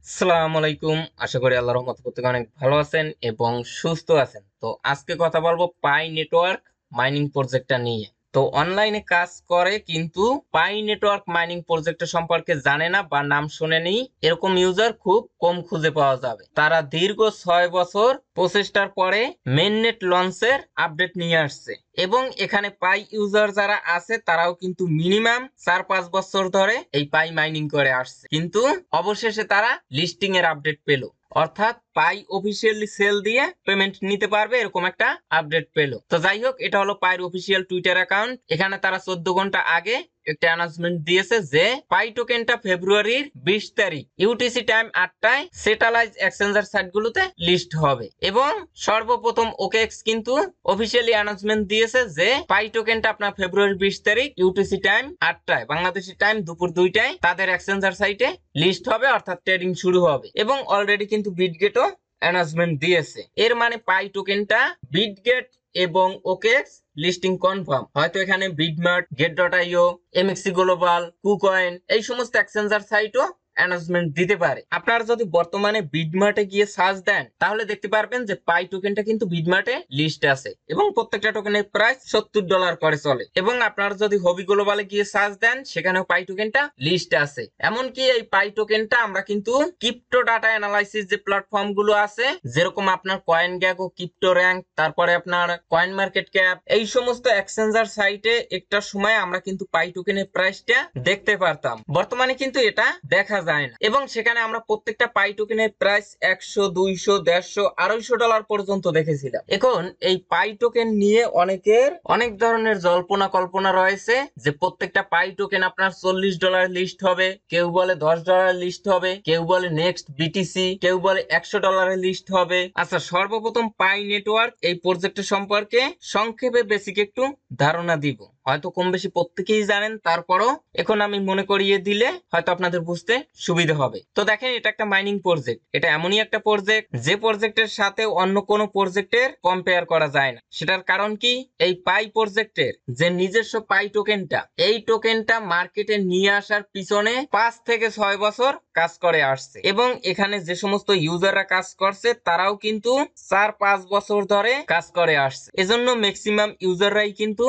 আসসালামু আলাইকুম। আশা করি আল্লাহর রহমতে প্রত্যেকে অনেক ভালো আছেন এবং সুস্থ আছেন। তো আজকে কথা বলবো পাই নেটওয়ার্ক মাইনিং প্রজেক্টটা নিয়ে। তো অনলাইনে কাজ করে কিন্তু পাই নেটওয়ার্ক মাইনিং প্রজেক্টের সম্পর্কে জানে না বা নাম শোনেনি এরকম ইউজার খুব কম খুঁজে পাওয়া যাবে। তারা দীর্ঘ 6 বছর প্রচেষ্টার পরে মেইননেট লঞ্চের আপডেট নিয়ে আসছে এবং এখানে পাই ইউজার যারা আছে তারাও কিন্তু মিনিমাম 4-5 বছর ধরে এই পাই মাইনিং করে আসছে, কিন্তু অবশেষে তারা লিস্টিং এর আপডেট পেল, অর্থাৎ পাই অফিসিয়ালি সেল দিয়ে পেমেন্ট নিতে পারবে এরকম একটা আপডেট পেল। তো যাই হোক, এটা হলো পাইর অফিসিয়াল টুইটার অ্যাকাউন্ট। এখানে তারা 14 ঘন্টা আগে একটা অ্যানাউন্সমেন্ট দিয়েছে যে পাই টোকেনটা ফেব্রুয়ারির 20 তারিখ ইউটিসি টাইম 8টায় সেটালাইজ এক্সচেঞ্জার সাইটগুলোতে লিস্ট হবে। এবং সর্বপ্রথম ওকেএক্স কিন্তু অফিসিয়ালি অ্যানাউন্সমেন্ট দিয়েছে যে পাই টোকেনটা আপনার ফেব্রুয়ারি 20 তারিখ ইউটিসি টাইম 8টায় বাংলাদেশি টাইম দুপুর 2টায় তাদের এক্সচেঞ্জার সাইটে লিস্ট হবে, অর্থাৎ ট্রেডিং শুরু হবে। এবং অলরেডি কিন্তু বিটগেটও অ্যানাউন্সমেন্ট দিয়েছে। এর মানে পাই টোকেনটা বিটগেট এবং ওকেএক্স লিস্টিং কনফার্ম। হয়তো এখানে বিটমার্ট, গেট.io, এমএক্সি গ্লোবাল, কুকয়েন এই সমস্ত এক্সচেঞ্জার সাইটও অ্যানাউন্সমেন্ট দিতে পারে। আপনারা যদি বর্তমানে বিটমার্টে গিয়ে সার্চ দেন তাহলে দেখতে পারবেন যে পাই টোকেনটা কিন্তু বিটমার্টে লিস্ট আছে এবং প্রত্যেকটা টোকেনের প্রাইস $70 করে চলে। এবং আপনারা যদি হবি গ্লোবালে গিয়ে সার্চ দেন সেখানেও পাই টোকেনটা লিস্ট আছে। এমনকি এই পাই টোকেনটা আমরা কিন্তু ক্রিপ্টো ডাটা অ্যানালাইসিস যে প্ল্যাটফর্ম গুলো আছে, যেরকম আপনার কয়েন গ্যাগো, ক্রিপ্টো র্যাঙ্ক, তারপরে আপনার কয়েন মার্কেট ক্যাপ, এই সমস্ত এক্সচেঞ্জার সাইটে একটা সময় আমরা কিন্তু পাই টোকেনের প্রাইসটা দেখতে পারতাম। বর্তমানে কিন্তু এটা দেখা যায় না এবং সেখানে আমরা প্রত্যেকটা পাই টোকেনের প্রাইস 100, 200, 150, $250 পর্যন্ত দেখেছিলাম। এখন এই পাই টোকেন নিয়ে অনেকের অনেক ধরনের জল্পনা কল্পনা রয়েছে যে প্রত্যেকটা পাই টোকেন আপনার $40 লিস্ট হবে, কেউ বলে $10 লিস্ট হবে, কেউ বলে নেক্সট বিটিসি, কেউ বলে $100 লিস্ট হবে। আচ্ছা, সর্বপ্রথম পাই নেটওয়ার্ক এই প্রজেক্টের সম্পর্কে সংক্ষেপে বেসিক একটু ধারণা দিব। হয়তো কম বেশি প্রত্যেকেই জানেন, তারপরও এখন আমি মনে করিয়ে দিলে হয়তো আপনাদের বুঝতে সুবিধা হবে। তো দেখেন, এটা একটা মাইনিং প্রজেক্ট। এটা এমনই একটা প্রজেক্ট যে প্রজেক্টের সাথে অন্য কোনো প্রজেক্টের কম্পেয়ার করা যায় না। সেটার কারণ কি, এই পাই প্রজেক্টের যে নিজস্ব পাই টোকেনটা, এই টোকেনটা মার্কেটে নিয়ে আসার পিছনে 5 থেকে 6 বছর কাজ করে আসছে এবং এখানে যে সমস্ত ইউজাররা কাজ করছে তারাও কিন্তু 4-5 বছর ধরে কাজ করে আসছে। এজন্য ম্যাক্সিমাম ইউজাররাই কিন্তু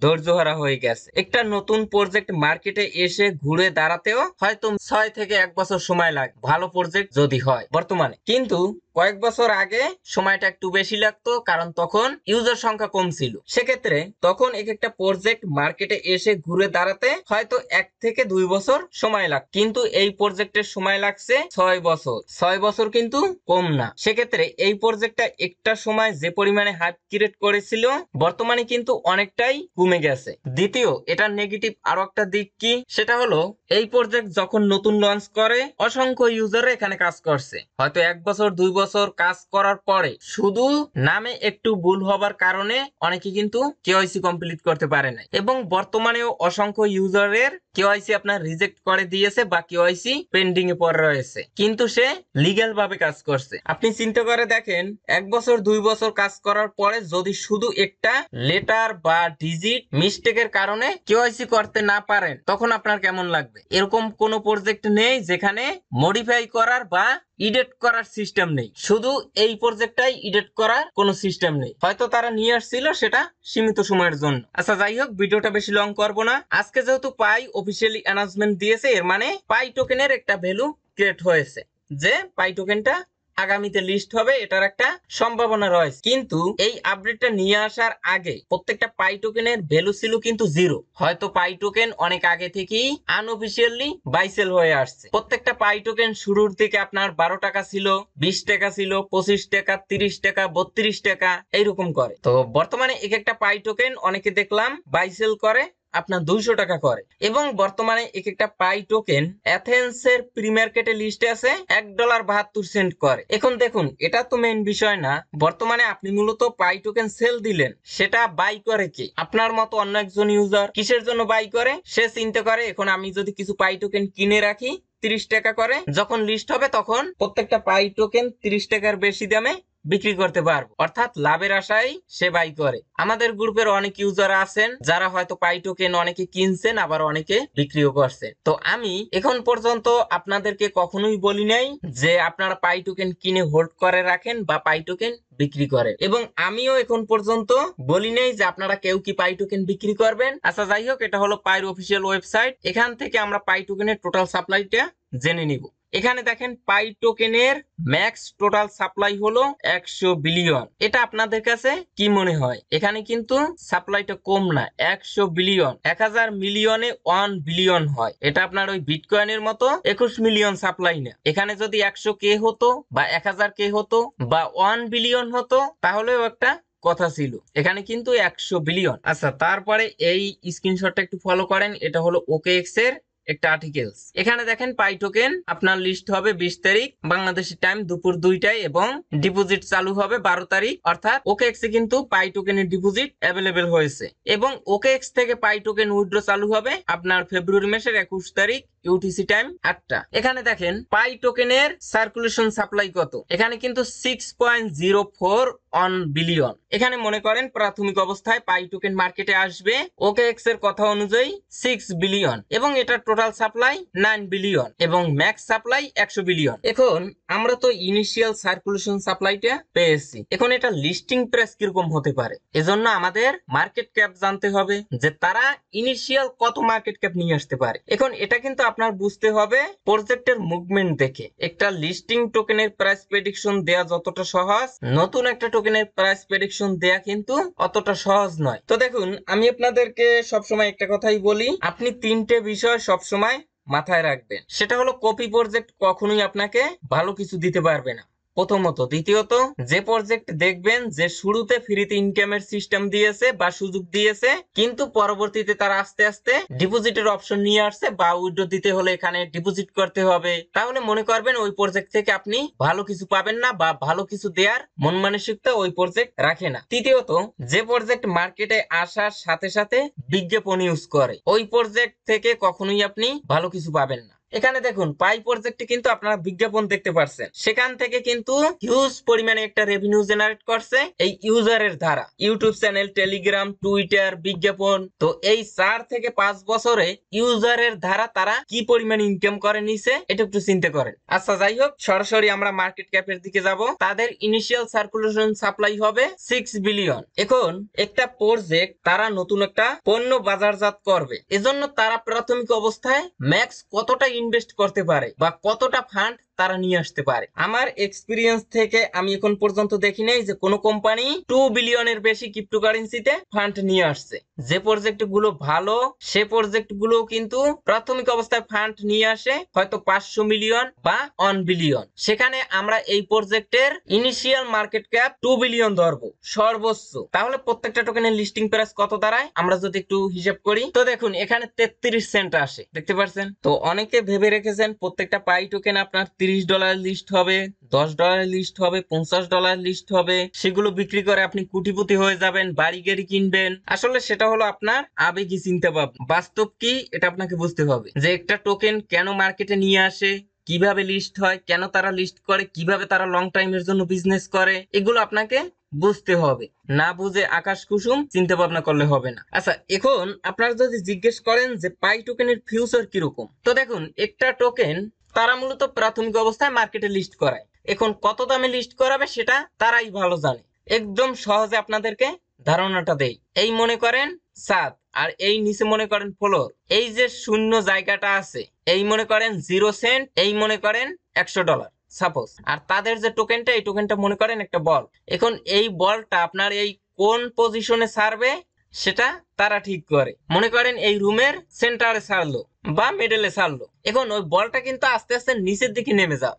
ধৈর্যহারা হয়ে গেছে। একটা নতুন প্রজেক্ট মার্কেটে এসে ঘুরে দাঁড়াতেও হয়তো 6 থেকে 1 বছর সময় লাগে, ভালো প্রজেক্ট যদি হয় বর্তমানে। কিন্তু কয়েক বছর আগে সময়টা একটু বেশি লাগতো, কারণ তখন ইউজার সংখ্যা কম ছিল। সেক্ষেত্রে তখন এক একটা প্রজেক্ট মার্কেটে এসে ঘুরে দাঁড়াতে হয়তো 1 থেকে 2 বছর সময় লাগ, কিন্তু এই প্রজেক্টের সময় লাগছে 6 বছর। 6 বছর কিন্তু কম না। সেক্ষেত্রে এই প্রজেক্টটা একটা সময় যে পরিমাণে হাইপ ক্রিয়েট করেছিল বর্তমানে কিন্তু অনেকটাই কমে গেছে। দ্বিতীয়, এটার নেগেটিভ আরো একটা দিক কি, সেটা হলো এই প্রজেক্ট যখন নতুন লঞ্চ করে অসংখ্য ইউজার এখানে কাজ করছে। হয়তো 1 বছর 2 বছর কাজ করার পরে শুধু নামে একটু ভুল হবার কারণে অনেকে কিন্তু কেওয়াইসি কমপ্লিট করতে পারে না এবং বর্তমানেও অসংখ্য ইউজারের কেওয়াইসি আপনার রিজেক্ট করে দিয়েছে বা কেওয়াইসি পেন্ডিং এ পড়ে রয়েছে, কিন্তু সে লিগ্যাল ভাবে কাজ করছে। আপনি চিন্তা করে দেখেন, 1 বছর 2 বছর কাজ করার পরে যদি শুধু একটা লেটার বা ডিজিট মিস্টেকের কারণে কেওয়াইসি করতে না পারেন তখন আপনার কেমন লাগবে? এরকম কোন প্রজেক্ট নেই যেখানে মডিফাই করার বা এডিট করার সিস্টেম নেই। শুধু এই প্রজেক্টটাই এডিট করার কোনো সিস্টেম নেই। হয়তো তারা নিয়ে আসছিল সেটা সীমিত সময়ের জন্য। আচ্ছা, যাই হোক, ভিডিওটা বেশি লং করব না। আজকে যেহেতু পাই অফিসিয়ালি অ্যানাউন্সমেন্ট দিয়েছে, এর মানে পাই টোকেনের একটা ভ্যালু ক্রিয়েট হয়েছে যে পাই টোকেনটা আগামীতে লিস্ট হবে, এটার একটা সম্ভাবনা রয়েছে। কিন্তু এই আপডেটটা নিয়ে আসার আগে প্রত্যেকটা পাই টোকেনের ভ্যালু ছিল কিন্তু 0। হয়তো পাই টোকেন অনেক আগে থেকেই আনঅফিসিয়ালি বাইসেল হয়ে আসছে। প্রত্যেকটা পাই টোকেন শুরুর দিকে আপনার 12 টাকা ছিল, 20 টাকা ছিল, 25 টাকা, 30 টাকা, 32 টাকা এইরকম করে। তো বর্তমানে এক একটা পাই টোকেন অনেকে দেখলাম বাইসেল করে আপনার 200 টাকা করে এবং বর্তমানে এক একটা পাই টোকেন অ্যাথেন্সের প্রি মার্কেটে লিস্টে আছে $1.72 করে। এখন দেখুন, এটা তো মেইন বিষয় না। বর্তমানে আপনি মূলত পাই টোকেন সেল দিলেন, সেটা বাই করে কে? আপনার মতো অন্য একজন ইউজার। কিসের জন্য বাই করে? সে চিন্তা করে এখন আমি যদি কিছু পাই টোকেন কিনে রাখি 30 টাকা করে, যখন লিস্ট হবে তখন প্রত্যেকটা পাই টোকেন 30 টাকার বেশি দামে বিক্রি করতে পারবো, অর্থাৎ লাভের আশায় সে বাই করে। আমাদের গ্রুপের অনেক ইউজার আছেন যারা হয়তো পাই টোকেন অনেকে কিনছেন, আবার অনেকে বিক্রিও করছেন। তো আমি এখন পর্যন্ত আপনাদেরকে কখনোই বলি নাই যে আপনারা পাই টোকেন কিনে হোল্ড করে রাখেন বা পাই টোকেন বিক্রি করেন, এবং আমিও এখন পর্যন্ত বলি নাই যে আপনারা কেউ কি পাই টোকেন বিক্রি করবেন। আচ্ছা যাই হোক, এটা হলো পাইর অফিসিয়াল ওয়েবসাইট। এখান থেকে আমরা পাই টোকেনের টোটাল সাপ্লাইটা জেনে নিব। এখানে দেখেন পাই টোকেনের ম্যাক্স টোটাল সাপ্লাই হলো 100 বিলিয়ন। এটা আপনাদের কাছে কি মনে হয়? এখানে কিন্তু সাপ্লাইটা কম না, 100 বিলিয়ন। 1000 মিলিয়নে 1 বিলিয়ন হয়। এটা আপনার ওই বিটকয়েনের মতো 21 মিলিয়ন সাপ্লাই না। এখানে যদি 100 কে হতো বা 1000 কে হতো বা 1 বিলিয়ন হতো তাহলেও একটা কথা ছিল। এখানে কিন্তু 100 বিলিয়ন। আচ্ছা, তারপরে এই স্ক্রিনশটটা একটু ফলো করেন। এটা হলো OKX এর একটা আর্টিকেলস। এখানে দেখেন পাই টোকেন আপনার লিস্ট হবে 20 তারিখ বাংলাদেশি টাইম দুপুর 2টায়, এবং ডিপোজিট চালু হবে 12 তারিখ। অর্থাৎ ওকেএক্স এ কিন্তু পাই টোকেনের ডিপোজিট অ্যাভেলেবেল হয়েছে, এবং ওকেএক্স থেকে পাই টোকেন উইথড্র চালু হবে আপনার ফেব্রুয়ারি মাসের 21 তারিখ ইউটিসি টাইম 8টা। এখানে দেখেন পাই টোকেনের সার্কুলেশন সাপ্লাই কত। এখানে কিন্তু 6.04 বিলিয়ন। এখানে মনে করেন প্রাথমিক অবস্থায় পাই টোকেন মার্কেটে আসবে ওকেএক্স এর কথা অনুযায়ী 6 বিলিয়ন, এবং এটা টোটাল সাপ্লাই 9 বিলিয়ন, এবং ম্যাক্স সাপ্লাই 100 বিলিয়ন। এখন আমরা তো ইনিশিয়াল সার্কুলেশন সাপ্লাইটা পেয়েছি, এখন এটা লিস্টিং প্রাইস কিরকম হতে পারে। এজন্য আমাদের মার্কেট ক্যাপ জানতে হবে যে তারা ইনিশিয়াল কত মার্কেট ক্যাপ নিয়ে আসতে পারে। এখন এটা কিন্তু আপনার বুঝতে হবে প্রজেক্টের মুভমেন্ট দেখে। একটা লিস্টিং টোকেনের প্রাইস প্রেডিকশন দেয়া যতটা সহজ, নতুন একটা টোকেনের প্রাইস প্রেডিকশন দেয়া কিন্তু অতটা সহজ নয়। তো দেখুন, আমি আপনাদেরকে সবসময় একটা কথাই বলি, আপনি 3টে বিষয় সবসময় মাথায় রাখবেন। সেটা হলো কপি প্রজেক্ট কখনোই আপনাকে ভালো কিছু দিতে পারবে না, প্রথমত। দ্বিতীয়ত, যে প্রজেক্ট দেখবেন যে শুরুতে ফ্রিতে ইনকামের সিস্টেম দিয়েছে বা সুযোগ দিয়েছে, কিন্তু পরবর্তীতে তারা আস্তে আস্তে ডিপোজিটের অপশন নিয়ে আসছে বা উইথড্র দিতে হলে এখানে ডিপোজিট করতে হবে, তাহলে মনে করবেন ওই প্রজেক্ট থেকে আপনি ভালো কিছু পাবেন না বা ভালো কিছু দেওয়ার মন মানসিকতা ওই প্রজেক্ট রাখে না। তৃতীয়ত, যে প্রজেক্ট মার্কেটে আসার সাথে সাথে বিজ্ঞাপন ইউজ করে, ওই প্রজেক্ট থেকে কখনোই আপনি ভালো কিছু পাবেন না। এখানে দেখুন পাই প্রজেক্টে কিন্তু আপনারা বিজ্ঞাপন দেখতে পাচ্ছেন, সেখান থেকে কিন্তু হিউজ পরিমাণে একটা রেভিনিউ জেনারেট করছে এই ইউজারের দ্বারা। ইউটিউব চ্যানেল, টেলিগ্রাম, টুইটার, বিজ্ঞাপন। তো এই 4 থেকে 5 বছরে ইউজারের দ্বারা তারা কি পরিমাণ ইনকাম করে নিছে এটা একটু চিন্তা করেন। আচ্ছা যাই হোক, সরাসরি আমরা মার্কেট ক্যাপের দিকে যাব। তাদের ইনিশিয়াল সার্কুলেশন সাপ্লাই হবে 6 বিলিয়ন। এখন একটা প্রজেক্ট তারা নতুন একটা পণ্য বাজারজাত করবে, এজন্য তারা প্রাথমিক অবস্থায় ম্যাক্স কতটা ইনভেস্ট করতে পারে বা কতটা ফান্ড তারা নিয়ে আসতে পারে। আমার এক্সপিরিয়েন্স থেকে আমি এখন পর্যন্ত দেখি নাই যে কোনো কোম্পানি 2 বিলিয়নের বেশি ক্রিপ্টোকারেন্সিতে ফান্ড নিয়ে আসছে। যে প্রজেক্ট গুলো ভালো সে প্রজেক্ট গুলো কিন্তু প্রাথমিক অবস্থায় ফান্ড নিয়ে আসে হয়তো 500 মিলিয়ন বা 1 বিলিয়ন। সেখানে আমরা এই প্রজেক্টের ইনিশিয়াল মার্কেট ক্যাপ 2 বিলিয়ন ধরবো সর্বোচ্চ। তাহলে প্রত্যেকটা টোকেনের লিস্টিং প্রাইস কত দাঁড়ায় আমরা যদি একটু হিসাব করি, তো দেখুন এখানে 33 সেন্ট আসে, দেখতে পাচ্ছেন। তো অনেকে ভেবে রেখেছেন প্রত্যেকটা পাই টোকেন আপনার $30 লিস্ট হবে, $10 লিস্ট হবে, $50 লিস্ট হবে, সেগুলো বিক্রি করে আপনি কোটিপতি হয়ে যাবেন, বাড়ি গাড়ি কিনবেন। আসলে সেটা হলো আপনার আবেগী চিন্তা ভাবনা। বাস্তব কি এটা আপনাকে বুঝতে হবে যে একটা টোকেন কেন মার্কেটে নিয়ে আসে, কিভাবে লিস্ট হয়, কেন তারা লিস্ট করে, কিভাবে তারা লং টাইমের জন্য বিজনেস করে, এগুলো আপনাকে বুঝতে হবে। না বুঝে আকাশ কুসুম চিন্তা ভাবনা করলে হবে না। আচ্ছা, এখন আপনারা যদি জিজ্ঞেস করেন যে পাই টোকেনের ফিউচার কিরকম, তো দেখুন একটা টোকেন তারা মূলত প্রাথমিক অবস্থায় মার্কেটে লিস্ট করায়। এখন কত দামে লিস্ট করাবে সেটা তারাই ভালো জানে। একদম সহজে আপনাদেরকে ধারণাটা দেই। এই মনে করেন 7 আর এই নিচে মনে করেন ফ্লোর, এই যে শূন্য জায়গাটা আছে এই মনে করেন 0 সেন্ট, এই মনে করেন $100 সাপোজ। আর তাদের যে টোকেনটা, এই টোকেনটা মনে করেন একটা বল। এখন এই বলটা আপনার এই কোন পজিশনে ছাড়বে সেটা তারা ঠিক করে। মনে করেন এই রুমের সেন্টারে ছাড়লো বা মিডলে ছাড়লো, এখন ওই বলটা কিন্তু আস্তে আস্তে নিচের দিকে নেমে যাও।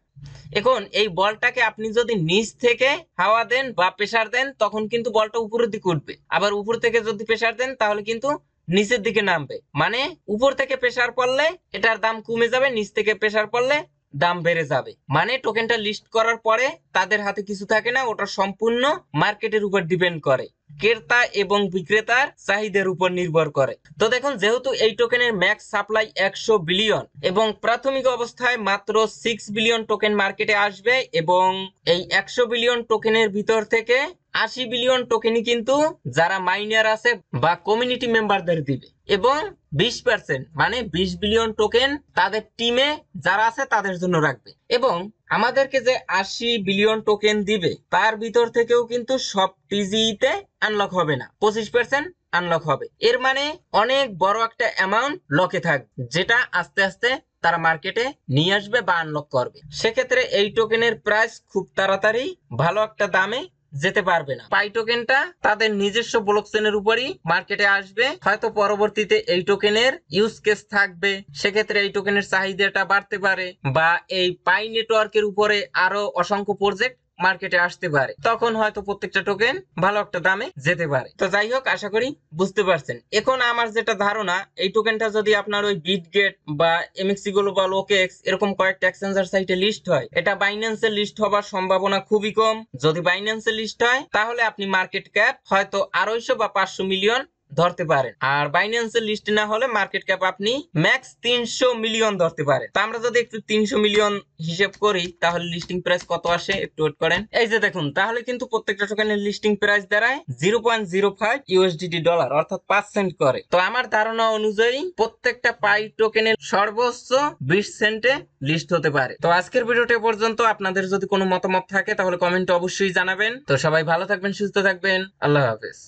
এখন এই বলটাকে আপনি যদি নিচ থেকে হাওয়া দেন বা প্রেসার দেন তখন কিন্তু বলটা উপরের দিকে উঠবে, আবার উপর থেকে যদি প্রেসার দেন তাহলে কিন্তু নিচের দিকে নামবে। মানে উপর থেকে প্রেসার পড়লে এটার দাম কমে যাবে, নিচ থেকে প্রেসার পড়লে দাম বেড়ে যাবে। মানে টোকেনটা লিস্ট করার পরে তাদের হাতে কিছু থাকে না, ওটা সম্পূর্ণ মার্কেটের উপর ডিপেন্ড করে, ক্রেতা এবং বিক্রেতার চাহিদার উপর নির্ভর করে। তো দেখুন, যেহেতু এই টোকেনের ম্যাক্স সাপ্লাই 100 বিলিয়ন এবং প্রাথমিক অবস্থায় মাত্র 6 বিলিয়ন টোকেন মার্কেটে আসবে, এবং এই 100 বিলিয়ন টোকেনের ভিতর থেকে 80 বিলিয়ন টোকেনই কিন্তু যারা মাইনার আছে বা কমিউনিটি মেম্বারদের দিবে, এবং 20% মানে 20 বিলিয়ন টোকেন তাদের টিমে যারা আছে তাদের জন্য রাখবে। এবং আমাদেরকে যে 80 বিলিয়ন টোকেন দিবে তার ভিতর থেকেও কিন্তু সব টিজিতে আনলক হবে না, 25% আনলক হবে। এর মানে অনেক বড় একটা অ্যামাউন্ট লকে থাকবে, যেটা আস্তে আস্তে তারা মার্কেটে নিয়ে আসবে বা আনলক করবে। সেক্ষেত্রে এই টোকেনের প্রাইস খুব তাড়াতাড়ি ভালো একটা দামে যেতে পারবে না। পাই টোকেনটা তাদের নিজস্ব ব্লকচেনের উপরই মার্কেটে আসবে, হয়তো পরবর্তীতে এই টোকেনের ইউজ কেস থাকবে, সেক্ষেত্রে এই টোকেনের চাহিদাটা বাড়তে পারে, বা এই পাই নেটওয়ার্কের উপরে আরো অসংখ্য প্রজেক্ট মার্কেটে আসতে পারে, তখন হয়তো প্রত্যেকটা টোকেন ভালো একটা দামে যেতে পারে। তো যাই হোক, আশা করি বুঝতে পারছেন। এখন আমার যেটা ধারণা, এই টোকেনটা যদি আপনার ওই বিটগেট বা এমএক্সি গ্লোবাল, ওকেএক্স এরকম কয়েকটা এক্সচেঞ্জার সাইটে লিস্ট হয়, এটা বাইন্যান্সে লিস্ট হবার সম্ভাবনা খুবই কম। যদি বাইন্যান্সে লিস্ট হয় তাহলে আপনি মার্কেট ক্যাপ হয়তো 250 বা 500 মিলিয়ন ধরতে পারেন, আর বাইন্যান্সের লিস্ট না হলে মার্কেট ক্যাপ আপনি ম্যাক্স 300 মিলিয়ন ধরতে পারেন। তো আমরা যদি একটু 300 মিলিয়ন হিসেব করি তাহলে লিস্টিং প্রাইস কত আসে একটু ওয়েট করেন। এই যে দেখুন, তাহলে কিন্তু প্রত্যেকটা টোকেনের লিস্টিং প্রাইস দাঁড়ায় 0.05 ইউএসডিটি ডলার, অর্থাৎ 5 সেন্ট করে। তো আমার ধারণা অনুযায়ী প্রত্যেকটা পাই টোকেনের সর্বোচ্চ 20 সেন্টে লিস্ট হতে পারে। তো আজকের ভিডিওটা পর্যন্ত। আপনাদের যদি কোনো মতামত থাকে তাহলে কমেন্টে অবশ্যই জানাবেন। তো সবাই ভালো থাকবেন, সুস্থ থাকবেন, আল্লাহ হাফেজ।